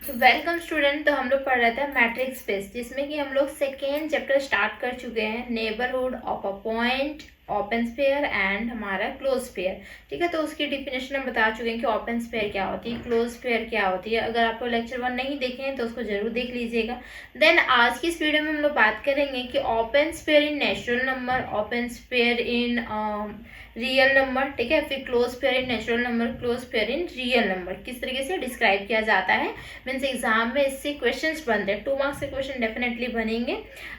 तो welcome student. तो हम लोग पढ़ रहे थे मैट्रिक्स स्पेस, जिसमें कि हम लोग सेकेंड चैप्टर स्टार्ट कर चुके हैं, neighbourhood of a point, open sphere and हमारा क्लोज स्फीयर। ठीक है, तो उसकी डिफिनेशन हम बता चुके हैं कि ओपन स्फीयर क्या होती है, क्लोज स्फीयर क्या होती है। अगर आप लोग लेक्चर 1 नहीं देखे हैं तो उसको जरूर देख लीजिएगा। देन आज की इस वीडियो में हम लोग बात करेंगे कि open sphere in natural number, open sphere in real number, ठीक है, फिर close pair in natural number, close pair in real number किस तरीके से डिस्क्राइब किया जाता है। मीन्स एग्जाम में इससे क्वेश्चंस बनते हैं, 2 मार्क्स के क्वेश्चन डेफिनेटली बनेंगे,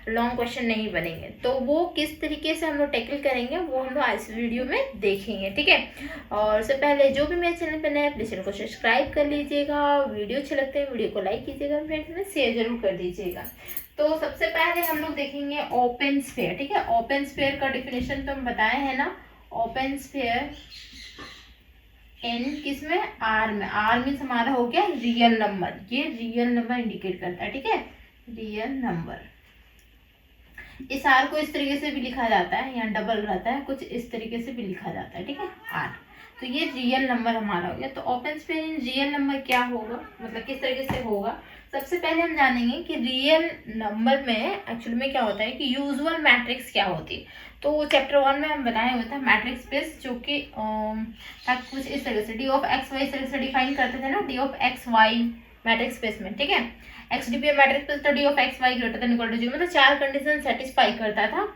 लॉन्ग क्वेश्चन नहीं बनेंगे। तो वो किस तरीके से हम लोग टैकल करेंगे वो हम लोग आज इस वीडियो में देखेंगे, ठीक है। और उससे पहले जो भी मेरे चैनल पर नए, प्लीज चैनल को सब्सक्राइब कर लीजिएगा, वीडियो अच्छे लगते हैं वीडियो को लाइक कीजिएगा, फ्रेंड्स में शेयर जरूर कर दीजिएगा। तो सबसे पहले हम लोग देखेंगे ओपन स्फीयर, ठीक है। ओपन स्फीयर का डिफिनेशन तो हम बताए हैं ना, ओपन स्फीयर इन किसमें, आर में। आर मीन्स हमारा हो गया रियल नंबर, ये रियल नंबर इंडिकेट करता है, ठीक है, रियल नंबर। इस आर को इस तरीके से भी लिखा जाता है, यहाँ डबल रहता है, कुछ इस तरीके से भी लिखा जाता है, ठीक है, आर। तो ये रियल नंबर हमारा हो गया। तो open sphere in real number क्या होगा, मतलब किस तरीके से होगा। सबसे पहले हम जानेंगे कि रियल नंबर में एक्चुअली में क्या होता है, कि यूजुअल मैट्रिक्स क्या होती है। तो चैप्टर 1 में हम बनाए हुए थे मैट्रिक्स स्पेस, जो कि कुछ इस तरह से डी ऑफ एक्स वाई इस तरह से डिफाइन करते थे ना, d of x y matrix space में, ठीक है। एक्सडीपी मैट्रिक्स स्पेस तो d of x y greater than equal to 0, मतलब 4 कंडीशन सेटिस्फाई करता था।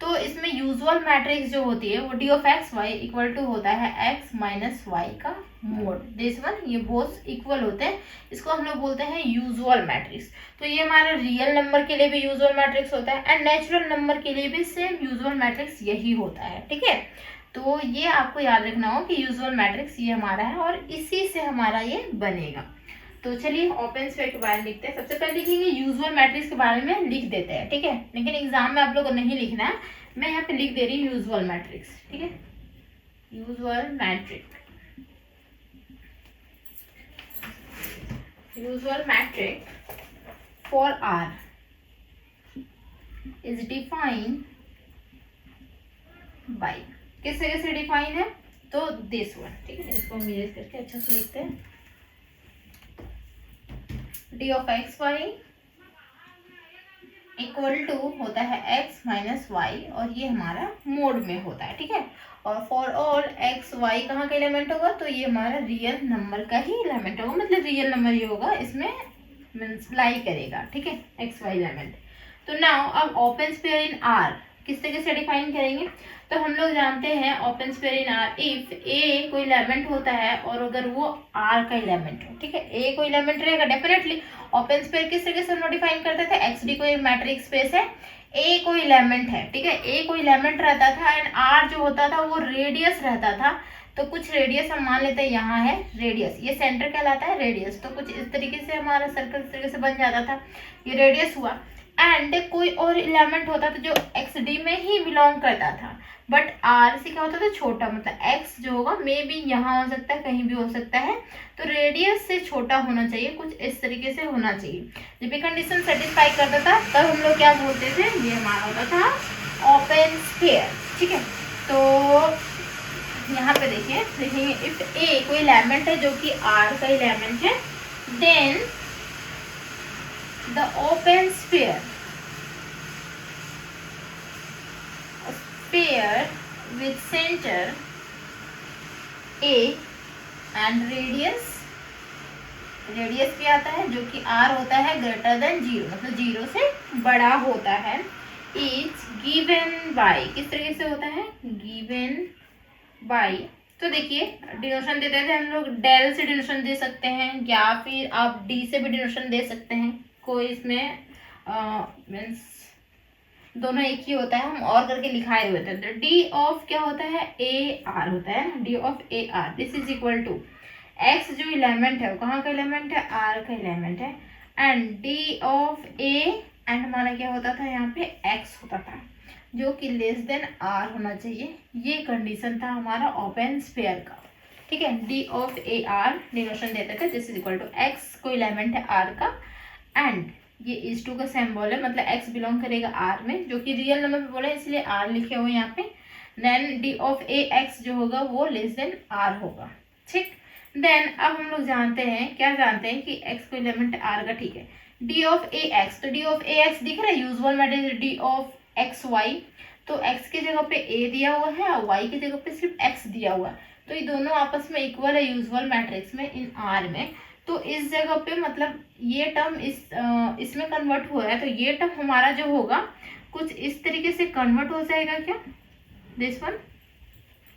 तो इसमें यूजुअल मैट्रिक्स जो होती है वो d of x y equal to होता है एक्स माइनस वाई का मोड, दिस वन, ये बोथ इक्वल होते हैं, इसको हम लोग बोलते हैं यूजुअल मैट्रिक्स। तो ये हमारा रियल नंबर के लिए भी यूजुअल मैट्रिक्स होता है एंड नेचुरल नंबर के लिए भी सेम यूजुअल मैट्रिक्स यही होता है, ठीक है। तो ये आपको याद रखना हो कि यूजुअल मैट्रिक्स ये हमारा है और इसी से हमारा ये बनेगा। तो चलिए ओपन स्फीयर के बारे में लिखते हैं। सबसे पहले लिखेंगे यूजुअल मैट्रिक्स के बारे में लिख देते हैं, ठीक है, लेकिन एग्जाम में आप लोगों को नहीं लिखना है, मैं यहाँ पे लिख दे रही हूँ यूजुअल मैट्रिक्स, ठीक है। Usual matrix, usual matrix for r is defined by, किस तरह से डिफाइन है, तो दिस वन, ठीक है, इसको हम इरेज करके अच्छा से लिखते हैं। D of x y equal to होता है एक्स माइनस वाई, और ये हमारा मोड में होता है, ठीक है। और फॉर ऑल एक्स वाई कहाँ का एलिमेंट होगा, तो ये हमारा रियल नंबर का ही एलिमेंट होगा, मतलब रियल नंबर ही होगा, इसमें मीन्स लाई करेगा, ठीक है, एक्स वाई एलिमेंट। तो नाउ अब ओपन स्फीयर इन आर किस तरीके से डिफाइन करेंगे। तो हम लोग जानते हैं open sphere in R, if a कोई एलिमेंट होता है और अगर वो आर का एलिमेंट हो, ठीक है, ए कोई एलिमेंट रहेगा डेफिनेटली। ओपन स्फीयर किस तरीके से हम लोग डिफाइन करते थे, एक्स डी कोई मैट्रिक्स स्पेस है, ए कोई एलिमेंट है, ठीक है, ए कोई एलिमेंट रहता था एंड आर जो होता था वो रेडियस रहता था। तो कुछ रेडियस हम मान लेते हैं, यहाँ है रेडियस, ये सेंटर कहलाता है रेडियस। तो कुछ इस तरीके से हमारा सर्कल इस तरीके से बन जाता था, ये रेडियस हुआ। एंड कोई और एलिमेंट होता था जो एक्स डी में ही बिलोंग करता था, बट आर से क्या होता था, छोटा, मतलब एक्स जो होगा मे बी यहाँ हो सकता है, कहीं भी हो सकता है, तो रेडियस से छोटा होना चाहिए, कुछ इस तरीके से होना चाहिए। जब ये कंडीशन सेटिस्फाई करता था तब हम लोग क्या बोलते थे, ये हमारा होता था ओपन स्फीयर, ठीक है। तो यहाँ पे देखिए, देखेंगे इफ ए कोई एलिमेंट है जो कि आर का एलिमेंट है, then the open sphere with center A and radius भी आता है जो कि r होता है ग्रेटर देन 0, मतलब 0 से बड़ा होता है, is given by, किस तरीके से होता है, given by। तो देखिए डिनोशन देते थे हम लोग, डेल से डिनोशन दे सकते हैं या फिर आप डी से भी डिनोशन दे सकते हैं, कोई इसमें मीन्स दोनों एक ही होता है, हम और करके लिखाए हुए थे। तो डी ऑफ क्या होता है, ए आर होता है ना, d of a r, this is equal to x जो एलिमेंट है वो कहाँ का एलिमेंट है, आर का एलिमेंट है, and D of A and हमारा क्या होता था यहाँ पे एक्स होता था, जो कि लेस देन आर होना चाहिए। ये कंडीशन था हमारा ओपन स्फीयर का, ठीक है। D of a r denotation देते थे, this is equal to x कोई एलिमेंट है आर का, एंड ये इस टू का सिंबल है, मतलब x बिलोंग करेगा r में, जो कि रियल नंबर पे बोला है इसलिए r लिखे हुए यहाँ पे। Then d of a x जो होगा वो लेस देन r होगा, ठीक। देन अब हम लोग जानते हैं, क्या जानते हैं कि x को एलिमेंट r का, ठीक है, d ऑफ ए एक्स, तो d ऑफ ए एक्स दिख रहा है, usual matrix d of x y, तो x की जगह पे a दिया हुआ है और y की जगह पे सिर्फ x दिया हुआ है, तो ये दोनों आपस में इक्वल है यूजुअल मैट्रिक्स में इन R में। तो इस जगह पे मतलब ये टर्म इसमें कन्वर्ट हो रहा है, तो ये टर्म हमारा जो होगा कुछ इस तरीके से कन्वर्ट हो जाएगा, क्या this one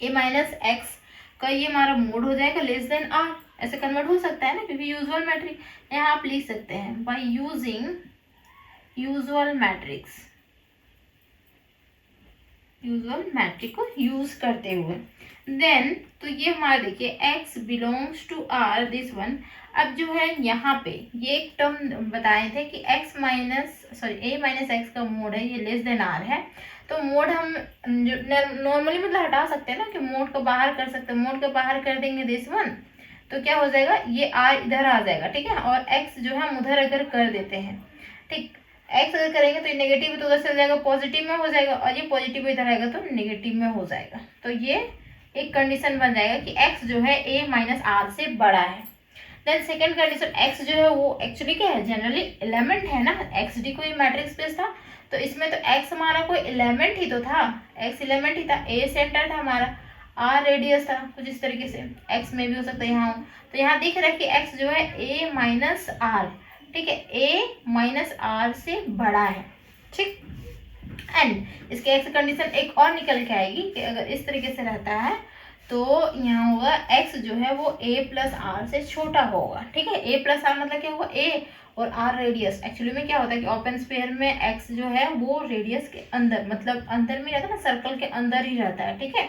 a minus x का ये हमारा मोड हो जाएगा लेस देन r, ऐसे कन्वर्ट हो सकता है ना, क्योंकि यूजुअल मैट्रिक्स यहाँ आप लिख सकते हैं by using usual matrix, usual metric को यूज करते हुए। देन तो ये हमारा देखिए x belongs to r this one. अब जो है यहाँ पे ये एक टर्म बताए थे कि x minus a minus x का मोड है, ये लेस देन r है, तो मोड हम नॉर्मली मतलब हटा सकते हैं ना, कि मोड को बाहर कर सकते हैं, मोड को बाहर कर देंगे दिस वन, तो क्या हो जाएगा, ये r इधर आ जाएगा, ठीक है, और x जो है हम उधर अगर कर देते हैं, ठीक, x अगर करेंगे तो ये नेगेटिव तो उधर चल जाएगा, पॉजिटिव में हो जाएगा, और ये पॉजिटिव इधर आएगा तो नेगेटिव में हो जाएगा, तो ये एक कंडीशन बन जाएगा कि x जो है a माइनस आर से बड़ा है। देन सेकेंड कंडीशन, x जो है वो एक्चुअली क्या है, जनरली एलिमेंट है ना, एक्स डी कोई मैट्रिक्स स्पेस था, तो इसमें तो x हमारा कोई एलिमेंट ही तो था, x एलिमेंट ही था, a सेंटर था हमारा, r रेडियस था, कुछ इस तरीके से x में भी हो सकता है यहाँ, तो यहाँ दिख रहा है कि x जो है a माइनस आर, ठीक है, a माइनस आर से बड़ा है, ठीक। एंड इसके एक्स कंडीशन एक और निकल के आएगी कि अगर इस तरीके से रहता है तो यहाँ होगा x जो है वो a प्लस आर से छोटा होगा, ठीक है, a प्लस आर मतलब क्या होगा, a और r रेडियस, एक्चुअली में क्या होता है कि ओपन स्फीयर में x जो है वो रेडियस के अंदर, मतलब अंदर में रहता है ना, सर्कल के अंदर ही रहता है, ठीक है,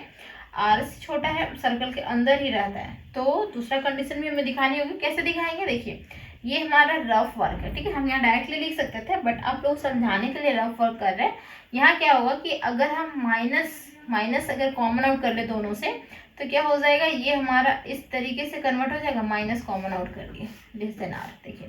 r से छोटा है, सर्कल के अंदर ही रहता है। तो दूसरा कंडीशन भी हमें दिखानी होगी, कैसे दिखाएंगे, देखिए ये हमारा रफ वर्क है, ठीक है, हम यहाँ डायरेक्टली लिख सकते थे, बट आप लोग समझाने के लिए रफ वर्क कर रहे हैं। यहाँ क्या होगा कि अगर हम माइनस माइनस अगर कॉमन आउट कर ले दोनों से, तो क्या हो जाएगा, ये हमारा इस तरीके से कन्वर्ट हो जाएगा, माइनस कॉमन आउट कर लिए लेस देन आर, देखिए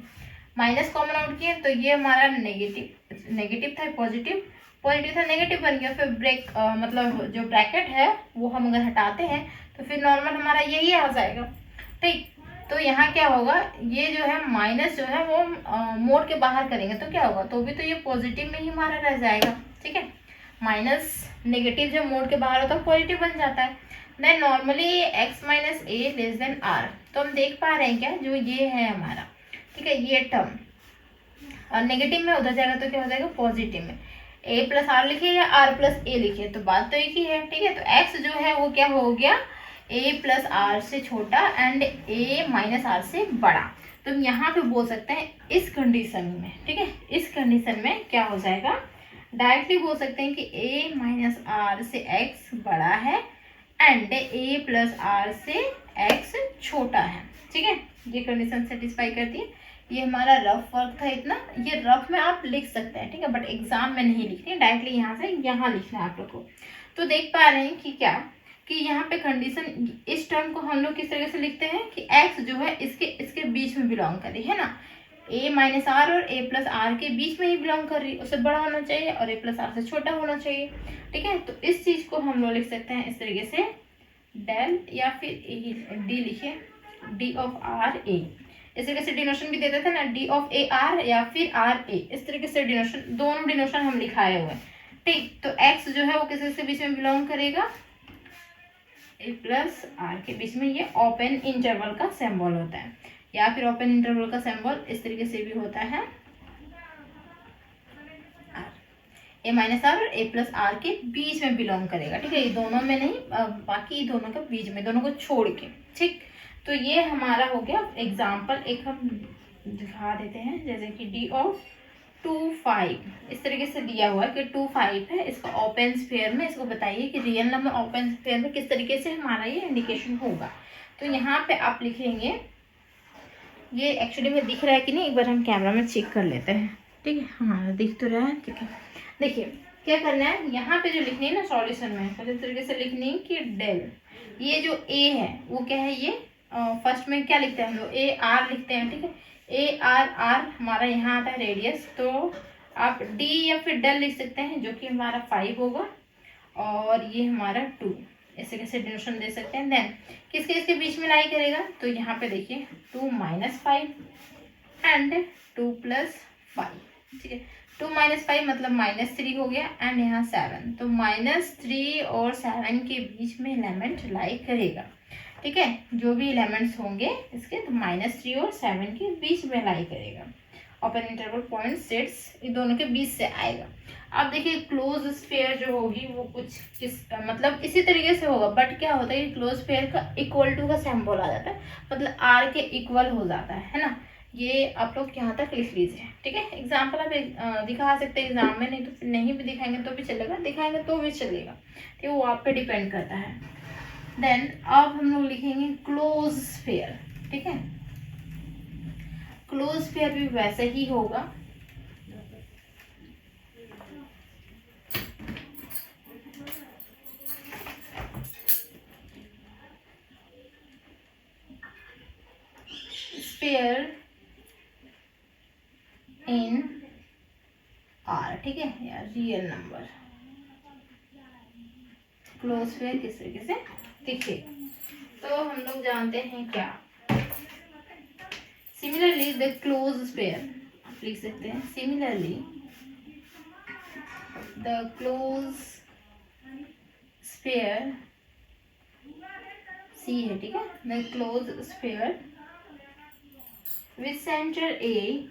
माइनस कॉमन आउट किए तो ये हमारा नेगेटिव था, पॉजिटिव था, नेगेटिव बन गया, फिर ब्रेक मतलब जो ब्रैकेट है वो हम अगर हटाते हैं तो फिर नॉर्मल हमारा यही आ जाएगा, ठीक। तो यहाँ क्या होगा, ये जो है माइनस जो है वो मोड के बाहर करेंगे तो क्या होगा, तो भी तो ये पॉजिटिव में ही हमारा रह जाएगा, ठीक है, माइनस नेगेटिव जब मोड के बाहर होता है पॉजिटिव बन जाता है। Then normally x minus a less than r, तो हम देख पा रहे हैं क्या, जो ये है हमारा, ठीक है, ये टर्म और नेगेटिव में उधर जाएगा तो क्या हो जाएगा, पॉजिटिव में, a प्लस आर लिखिए या r प्लस ए लिखिए, तो बात तो एक ही है, ठीक है। तो x जो है वो क्या हो गया, a प्लस आर से छोटा एंड a माइनस आर से बड़ा, तो हम यहाँ पे बोल सकते हैं इस कंडीशन में, ठीक है, इस कंडीशन में क्या हो जाएगा, डायरेक्टली बोल सकते हैं कि a माइनस आर से x बड़ा है एंड a प्लस आर से x छोटा है, ठीक है, ये कंडीशन सेटिस्फाई करती है। ये हमारा रफ वर्क था इतना, ये रफ में आप लिख सकते हैं, ठीक है, बट एग्जाम में नहीं लिखते, डायरेक्टली यहाँ से यहाँ लिखना है आप लोग को। तो देख पा रहे हैं कि क्या, कि यहाँ पे कंडीशन, इस टर्म को हम लोग किस तरह से लिखते हैं कि x जो है इसके बीच में बिलोंग कर रही है ना, a माइनस आर और a प्लस आर के बीच में ही बिलोंग कर रही है, उससे बड़ा होना चाहिए और a प्लस आर से छोटा होना चाहिए, ठीक है। तो इस चीज को हम लोग लिख सकते हैं इस तरीके से, डेल या फिर d लिखिए, d ऑफ आर ए, इस तरीके से डिनोशन भी देते थे ना, d ऑफ ए आर या फिर आर ए, इस तरीके से डिनोशन, दोनों डिनोशन हम लिखाए हुए हैं, ठीक। तो x जो है वो किसके बीच में बिलोंग करेगा, a प्लस आर के बीच में, ये ओपन इंटरवल का सिंबल होता है, या फिर ओपन इंटरवल का सिंबल इस तरीके से भी होता है, a माइनस आर और a प्लस आर के बीच में बिलोंग करेगा, ठीक है, ये दोनों में नहीं, बाकी दोनों के बीच में, दोनों को छोड़ के, ठीक। तो ये हमारा हो गया एग्जाम्पल, एक हम दिखा देते हैं, जैसे कि d ऑफ 2 5 इस तरीके से दिया हुआ है कि 2 5 है, इसका ओपन स्फीयर में, इसको बताइए कि रियल नंबर ओपन स्फीयर में किस तरीके से हमारा ये इंडिकेशन होगा। तो यहाँ पे आप लिखेंगे, ये एक्चुअली में दिख रहा है कि नहीं, एक बार हम कैमरा में चेक कर लेते हैं, ठीक है, हाँ दिख तो रहा है, ठीक है। देखिए क्या करना है, यहाँ पे जो लिखनी है ना सॉल्यूशन में, तो इस तरीके से लिखनी है कि डेल, ये जो a है वो क्या है, ये फर्स्ट में क्या लिखते हैं हम लोग, a r लिखते हैं, ठीक है, a r हमारा यहाँ आता है रेडियस, तो आप d या फिर डेल लिख सकते हैं, जो कि हमारा 5 होगा, और ये हमारा 2, ऐसे कैसे डिनोशन दे सकते हैं। देन किसके किसके बीच में लाई करेगा, तो यहाँ पे देखिए 2 - 5 एंड 2 + 5, ठीक है। 2 - 5 मतलब -3 हो गया एंड यहाँ 7, तो -3 और 7 के बीच में एलिमेंट लाई करेगा, ठीक है। जो भी एलिमेंट्स होंगे इसके, तो -3 और 7 के बीच में लाई करेगा। Open interval point sets in दोनों के बीच से आएगा। अब देखिए क्लोज स्फीयर जो होगी वो कुछ किस मतलब इसी तरीके से होगा, बट क्या होता है कि क्लोज स्फीयर का इक्वल टू का सिंबल आ जाता है, मतलब आर के इक्वल हो जाता है ना। ये आप लोग यहाँ तक लिख लीजिए, ठीक है। एग्जाम्पल आप दिखा सकते हैं एग्जाम में, नहीं तो फिर नहीं भी दिखाएंगे तो भी चलेगा, दिखाएंगे तो भी चलेगा, ठीक है, वो आप पे डिपेंड करता है। देन अब हम लोग लिखेंगे क्लोज स्फीयर, ठीक है। क्लोज स्फीयर भी वैसे ही होगा, स्फीयर इन आर, ठीक है, या रियल नंबर। क्लोज स्फीयर किस तरीके से दिखे, तो हम लोग जानते हैं क्या। सिमिलरली द क्लोज स्फीयर आप लिख सकते हैं, similarly the close sphere, C है, ठीक है, the close sphere with centre A,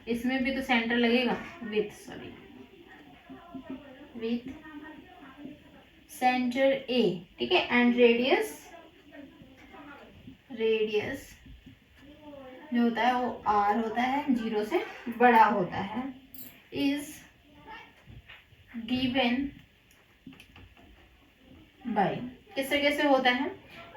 इसमें भी तो सेंटर लगेगा, विथ सेंटर ए, ठीक है, एंड रेडियस जो होता है वो आर होता है, 0 से बड़ा होता है, इज गिवन बाय, किस तरीके से होता है,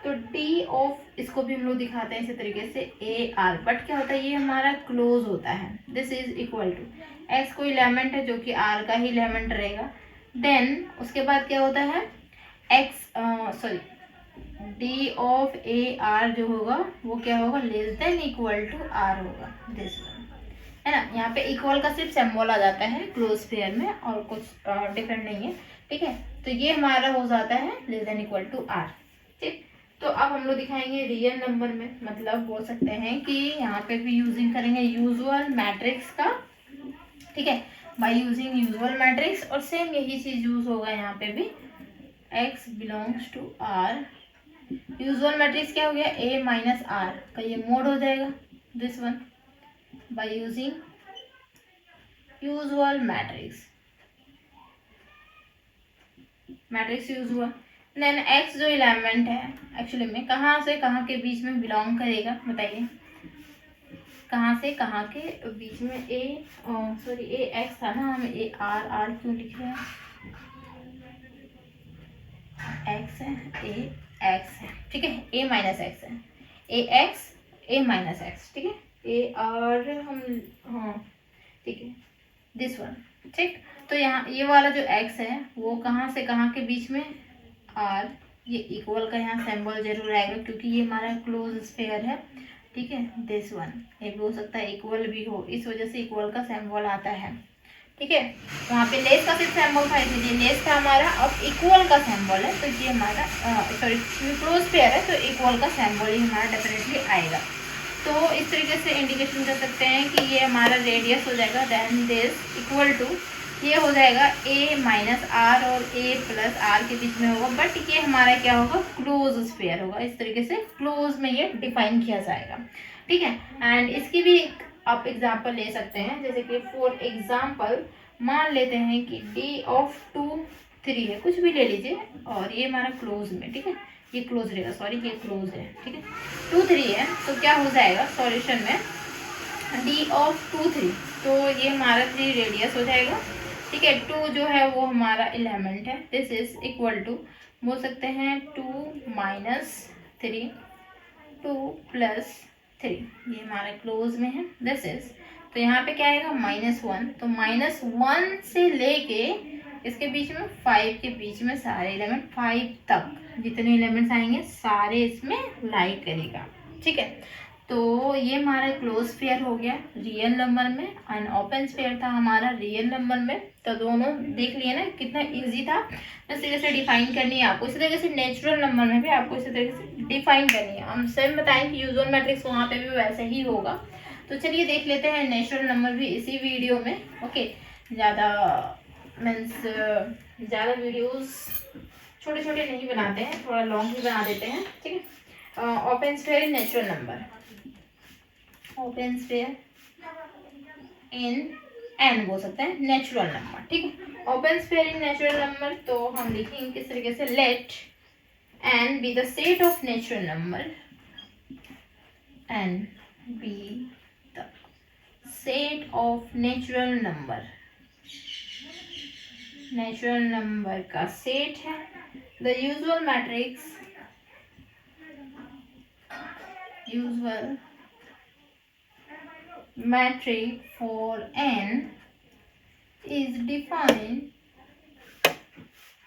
तो टी ऑफ, इसको भी हम लोग दिखाते हैं इसी तरीके से, ए आर, बट क्या होता है ये हमारा क्लोज होता है, this is equal to x कोई एलिमेंट है जो कि आर का ही एलिमेंट रहेगा। देन उसके बाद क्या होता है, डी ऑफ ए आर जो होगा वो क्या होगा, less than equal to r होगा, दिस वन, है ना। यहाँ पे इक्वल का सिर्फ सिंबल आ जाता है क्लोज स्फीयर में, और कुछ डिफरेंट नहीं है, ठीक है। तो ये हमारा हो जाता है less than equal to r, ठीक। तो अब हम लोग दिखाएंगे रियल नंबर में, मतलब बोल सकते हैं कि यहाँ पे भी यूजिंग करेंगे यूजुअल मैट्रिक्स का, ठीक है, बाय यूजिंग यूजुअल मैट्रिक्स, और सेम यही चीज यूज होगा यहाँ पे भी, x belongs to r, usual matrix क्या हो गया, a - r का ये मोड हो जाएगा, this one, bye using usual matrix use हुआ। देन x जो एलिमेंट है एक्चुअली में कहाँ से कहाँ के बीच में बिलोंग करेगा, बताइए, कहाँ से कहाँ के बीच में, ए एक्स था ना, हम ए आर क्यों लिख रहे हैं, एक्स है, ए एक्स है, ठीक है, ए - एक्स है, ए एक्स ए - एक्स, ठीक है, ए आर हम, हाँ ठीक है, दिस वन, ठीक। तो यहाँ ये वाला जो x है वो कहाँ से कहाँ के बीच में, r, ये इक्वल का यहाँ सिंबल जरूर आएगा क्योंकि ये हमारा क्लोज स्फीयर है, ठीक है, दिस वन, ये भी हो सकता है इक्वल भी हो, इस वजह से इक्वल का सिंबल आता है, ठीक है। वहाँ पे लेस का सिर्फ सिंबल था, इसलिए लेस था हमारा, अब इक्वल का सिंबल है तो ये हमारा क्लोज स्फीयर है तो इक्वल का सिंबल ही हमारा डेफिनेटली आएगा। तो इस तरीके से इंडिकेशन कर सकते हैं कि ये हमारा रेडियस हो जाएगा, देन दिस इक्वल टू, ये हो जाएगा a - r और a + r के बीच में होगा, बट ये हमारा क्या होगा, क्लोज स्फीयर होगा, इस तरीके से क्लोज में ये डिफाइन किया जाएगा, ठीक है। एंड इसकी भी आप एग्जांपल ले सकते हैं, जैसे कि फॉर एग्जांपल मान लेते हैं कि d ऑफ 2 3 है, कुछ भी ले लीजिए, और ये हमारा क्लोज में, ठीक है, ये क्लोज रहेगा, सॉरी ये क्लोज है, ठीक है, 2 3 है, तो क्या हो जाएगा सॉल्यूशन में, d ऑफ 2 3, तो ये हमारा 3 रेडियस हो जाएगा, ठीक है। 2 जो है वो हमारा एलिमेंट है, दिस इज इक्वल टू, बोल सकते हैं 2 - 3 2 + 3, ये हमारा क्लोज में है, दिस इज, तो यहाँ पे क्या आएगा -1, तो -1 से लेके इसके बीच में 5 के बीच में सारे एलिमेंट 5 तक जितने एलिमेंट्स आएंगे सारे इसमें लाई करेगा, ठीक है। तो ये हमारा क्लोज स्फीयर हो गया रियल नंबर में, एंड ओपन स्फीयर था हमारा रियल नंबर में। तो दोनों देख लिए ना कितना इजी था। इस तरीके से डिफाइन करनी है आपको, इसी तरीके से नेचुरल नंबर में भी आपको इसी तरीके से डिफाइन करनी है। हम सेम बताएं कि यूजुअल मैट्रिक्स वहाँ पे भी वैसे ही होगा। तो चलिए देख लेते हैं नेचुरल नंबर भी इसी वीडियो में। ओके, ज़्यादा मीन्स ज़्यादा वीडियोस छोटे छोटे नहीं बनाते हैं, थोड़ा लॉन्ग ही बना देते हैं, ठीक है। Open sphere in natural number, open sphere in N बोल सकते हैं नेचुरल नंबर, ठीक है। Open sphere in natural number, तो हम लिखेंगे किस तरीके से, let N be the set of natural number, N be the set of natural number, natural number का सेट है। The usual matrix, usual metric for n is defined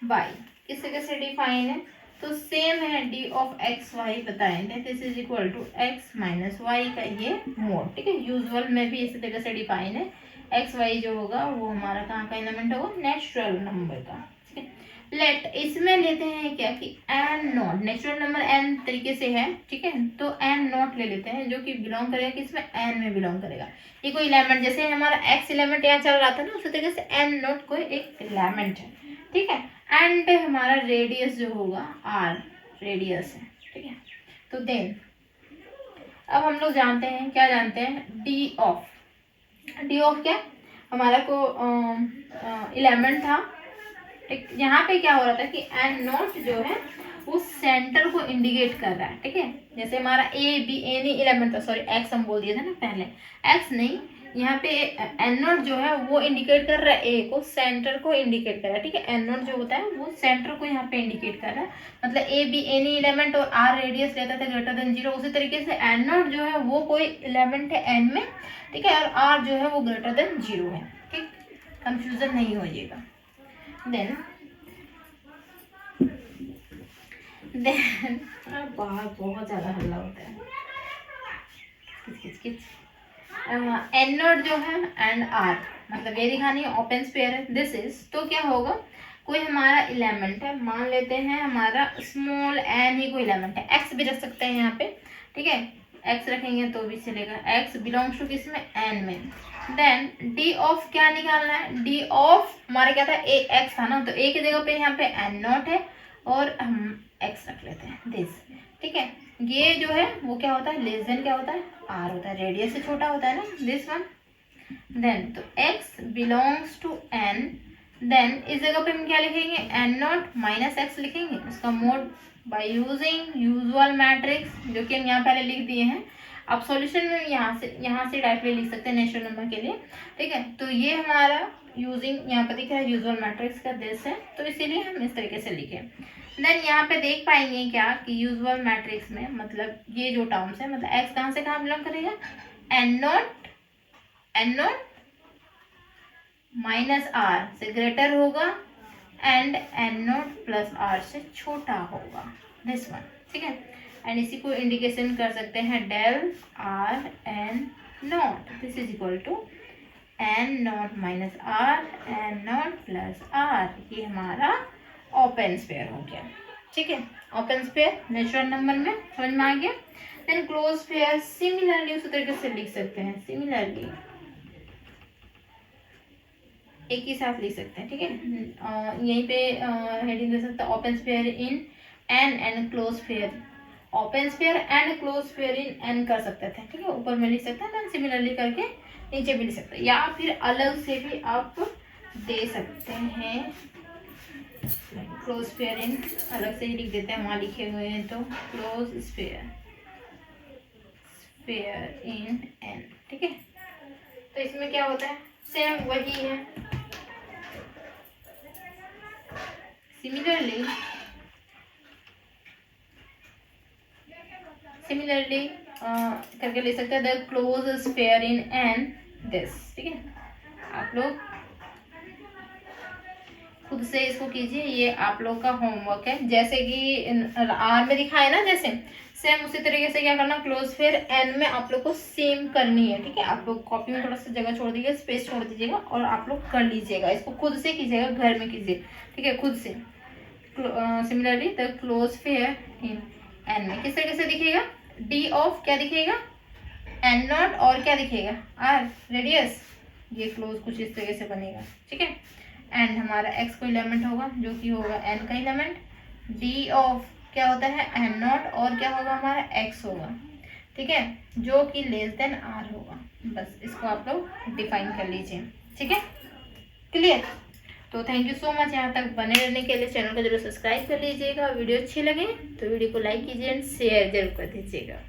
by, किस तरह से डिफाइन है, तो सेम है डी ऑफ एक्स वाई बताएंगे, this is equal to x minus y का ये मोड, ठीक है। यूजुअल में भी इसी तरह से डिफाइन है, एक्स वाई जो होगा वो हमारा कहाँ का एलिमेंट होगा, नेचुरल नंबर का, ठीक है। लेट इसमें लेते हैं क्या कि n naught, natural number n तरीके से है, ठीक है, तो एन नॉट ले लेते हैं जो कि बिलोंग करेगा किसमें, एन में बिलोंग करेगा। ये कोई एलिमेंट, जैसे हमारा एक्स एलिमेंट यहाँ चल रहा था ना, उसी तरीके से एन नॉट कोई एक एलिमेंट है, ठीक है। एंड हमारा रेडियस जो होगा आर रेडियस है, ठीक है। तो देन अब हम लोग जानते हैं, क्या जानते हैं, डी ऑफ, डी ऑफ क्या हमारा को एलिमेंट था, ठीक। यहाँ पे क्या हो रहा था कि एन नॉट जो है वो सेंटर को इंडिकेट कर रहा है, ठीक है। जैसे हमारा ए बी एनी एलिमेंट था, सॉरी एक्स हम बोल दिए थे ना पहले, एक्स नहीं, यहाँ पे एन नॉट जो है वो इंडिकेट कर रहा है ए को, सेंटर को इंडिकेट कर रहा है, ठीक है। एन नॉट जो होता है वो सेंटर को यहाँ पे इंडिकेट कर रहा है, मतलब ए बी एनी एलिमेंट और आर रेडियस लेता था ग्रेटर देन 0, उसी तरीके से एन नॉट जो है वो कोई एलिमेंट है एन में, ठीक है, और आर जो है वो ग्रेटर देन 0 है, ठीक, कंफ्यूजन नहीं होइएगा। देन बाहर बहुत ज़्यादा हल्ला होता है, किच किच। एन नॉट जो है एंड आर, मतलब ये दिखानी है ओपन स्फीयर है, दिस इज, तो क्या होगा, कोई हमारा एलिमेंट है, मान लेते हैं हमारा स्मॉल एन ही कोई एलिमेंट है, एक्स भी रख सकते हैं यहाँ पे, ठीक है, एक्स रखेंगे तो भी चलेगा, एक्स बिलोंग्स टू किस में, एन में। देन डी ऑफ क्या निकालना है, डी ऑफ हमारा क्या था, ए एक्स था ना, तो ए की जगह पे यहाँ पे एन नॉट है और हम एक्स रख लेते हैं, दिस, ठीक है। ये जो है वो क्या होता है, लेस देन क्या होता है, आर होता है, रेडियस से छोटा होता है ना, दिस वन। देन तो x belongs to n, then इस जगह पे हम क्या लिखेंगे, एन नॉट माइनस एक्स लिखेंगे, उसका mode bye using usual matrix, जो कि हम यहाँ पहले लिख दिए हैं। अब सॉल्यूशन में यहाँ से डायरेक्टली लिख सकते हैं नेचुरल नंबर के लिए, ठीक है। तो ये हमारा यूजिंग यहाँ पे दिख रहा है यूजुअल मैट्रिक्स का दिस है, तो इसीलिए हम इस तरीके से लिखे। देन यहाँ पे देख पाएंगे क्या कि यूजुअल मैट्रिक्स में मतलब ये जो टर्म्स है, मतलब एक्स कहाँ से कहाँ बिलोंग करेगा, एन नॉट माइनस आर से ग्रेटर होगा and n naught plus r से छोटा होगा, दिस वन, ठीक है। एंड इसी को इंडिकेशन कर सकते हैं del R N naught, this is equal to N naught minus R N naught plus R, ये हमारा ओपन स्फीयर हो गया, ठीक है। ओपन स्फीयर नेचुरल नंबर में समझ में आ गया। देन क्लोज स्फीयर सिमिलरली उसी तरीके से लिख सकते हैं, सिमिलरली एक ही साथ लिख सकते हैं, ठीक है। यहीं पे हेडिंग दे सकते हैं open sphere in N and close sphere, open sphere and close sphere in N कर सकते थे, ठीक है, ऊपर में लिख सकते हैं, देन सिमिलरली करके नीचे भी लिख सकते हैं, या फिर अलग से भी आप दे सकते हैं। क्लोज स्फीयर इन अलग से ही लिख देते हैं, वहाँ लिखे हुए हैं, तो क्लोज स्फीयर इन एन, ठीक है। तो इसमें क्या होता है, सेम वही है, सिमिलरली करके ले सकते हैं, the close sphere in N this, ठीक है। आप लोग खुद से इसको कीजिए, ये आप लोग का होमवर्क है। जैसे कि आर में दिखाया ना, जैसे सेम उसी तरीके से क्या करना, क्लोज फिर एन में आप लोग को सेम करनी है। ठीक है, आप लोग कॉपी में थोड़ा सा जगह छोड़ दीजिएगा, स्पेस छोड़ दीजिएगा और आप लोग कर लीजिएगा। इसको खुद से कीजिएगा, घर में कीजिए। ठीक है, खुद से। Similarly the close fair in an में किस तरीके से दिखेगा, डी ऑफ क्या दिखेगा, एन नॉट और क्या दिखेगा, आर रेडियस। ये क्लोज कुछ इस तरीके से बनेगा। ठीक है, एंड हमारा एक्स को एलिमेंट होगा जो कि होगा एन का एलिमेंट, डी ऑफ क्या होता है एन नॉट और क्या होगा हमारा एक्स होगा। ठीक है, जो कि लेस देन आर होगा। बस इसको आप लोग डिफाइन कर लीजिए। ठीक है, क्लियर। तो थैंक यू सो मच यहाँ तक बने रहने के लिए। चैनल को जरूर सब्सक्राइब कर लीजिएगा। वीडियो अच्छी लगे तो वीडियो को लाइक कीजिए एंड शेयर जरूर कर दीजिएगा।